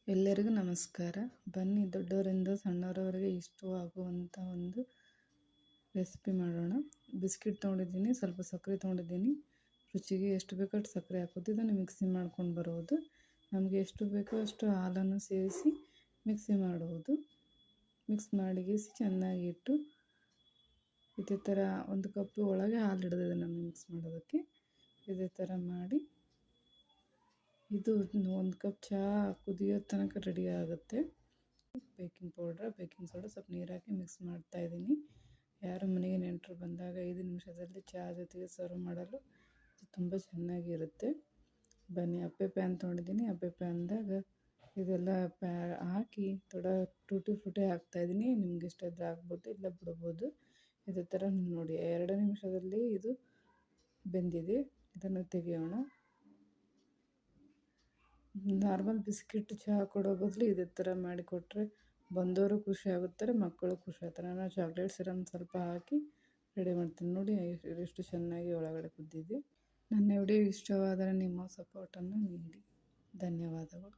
ಎಲ್ಲರಿಗೂ ನಮಸ್ಕಾರ. ಬನ್ನಿ ದೊಡ್ಡವರಿಂದ ಸಣ್ಣವರವರೆಗೆ ಇಷ್ಟವಾಗುವಂಥ ಒಂದು ರೆಸಿಪಿ ಮಾಡೋಣ. ಬಿಸ್ಕಿಟ್ ತೊಗೊಂಡಿದ್ದೀನಿ, ಸ್ವಲ್ಪ ಸಕ್ಕರೆ ತೊಗೊಂಡಿದ್ದೀನಿ. ರುಚಿಗೆ ಎಷ್ಟು ಬೇಕೋ ಅಷ್ಟು ಸಕ್ಕರೆ ಹಾಕೋದು. ಇದನ್ನು ಮಿಕ್ಸಿ ಮಾಡ್ಕೊಂಡು ಬರುವುದು. ನಮಗೆ ಎಷ್ಟು ಬೇಕೋ ಅಷ್ಟು ಹಾಲನ್ನು ಸೇರಿಸಿ ಮಿಕ್ಸಿ ಮಾಡುವುದು. ಮಿಕ್ಸ್ ಮಾಡಿ ಚೆನ್ನಾಗಿ ಇಟ್ಟು ಇದೇ ಥರ 1 ಕಪ್ ಒಳಗೆ ಹಾಲು ಹಿಡಿದಿದೆ ನಾನು ಮಿಕ್ಸ್ ಮಾಡೋದಕ್ಕೆ. ಇದೇ ಥರ ಮಾಡಿ ಇದು 1 ಕಪ್ ಚಹಾ ಕುದಿಯೋ ತನಕ ರೆಡಿ ಆಗುತ್ತೆ. ಬೇಕಿಂಗ್ ಪೌಡ್ರ್, ಬೇಕಿಂಗ್ ಸೋಡಾ, ಸ್ವಲ್ಪ ನೀರು ಹಾಕಿ ಮಿಕ್ಸ್ ಮಾಡ್ತಾಯಿದ್ದೀನಿ. ಯಾರು ಮನೆಗೆ ನೆಂಟರು ಬಂದಾಗ 5 ನಿಮಿಷದಲ್ಲಿ ಚಹಾ ಜೊತೆಗೆ ಸರ್ವ್ ಮಾಡಲು ತುಂಬ ಚೆನ್ನಾಗಿರುತ್ತೆ. ಬನ್ನಿ, ಅಪ್ಪೆ ಪ್ಯಾನ್ ತೊಗೊಂಡಿದ್ದೀನಿ. ಅಪ್ಪೆ ಪ್ಯಾನ್ದಾಗ ಇದೆಲ್ಲ ಹಾಕಿ ಟೂಟಿ ಫ್ರೂಟಿ ಹಾಕ್ತಾಯಿದ್ದೀನಿ. ನಿಮ್ಗೆ ಇಷ್ಟ ಇದ್ದರೆ ಹಾಕ್ಬೋದು, ಇಲ್ಲ ಬಿಡ್ಬೋದು. ಇದೇ ಥರ ನೋಡಿ 2 ನಿಮಿಷದಲ್ಲಿ ಇದು ಬೆಂದಿದೆ. ಇದನ್ನು ತೆಗೆಯೋಣ. ನಾರ್ಮಲ್ ಬಿಸ್ಕಿಟ್ ಚಹಾ ಕೊಡೋ ಬದಲು ಇದೇ ಥರ ಮಾಡಿಕೊಟ್ರೆ ಬಂದವರು ಖುಷಿ ಆಗುತ್ತಾರೆ, ಮಕ್ಕಳು ಖುಷಿ ಆಗ್ತಾರೆ. ನಾನು ಚಾಕ್ಲೇಟ್ ಸಿರಮ್ ಸ್ವಲ್ಪ ಹಾಕಿ ರೆಡಿ ಮಾಡ್ತೀನಿ. ನೋಡಿ ಎಷ್ಟು ಚೆನ್ನಾಗಿ ಒಳಗಡೆ ಕುದ್ದಿದೆ. ನನ್ನ ವಿಡಿಯೋ ಇಷ್ಟವಾದರೆ ನಿಮ್ಮ ಸಪೋರ್ಟನ್ನು ನೀಡಿ. ಧನ್ಯವಾದಗಳು.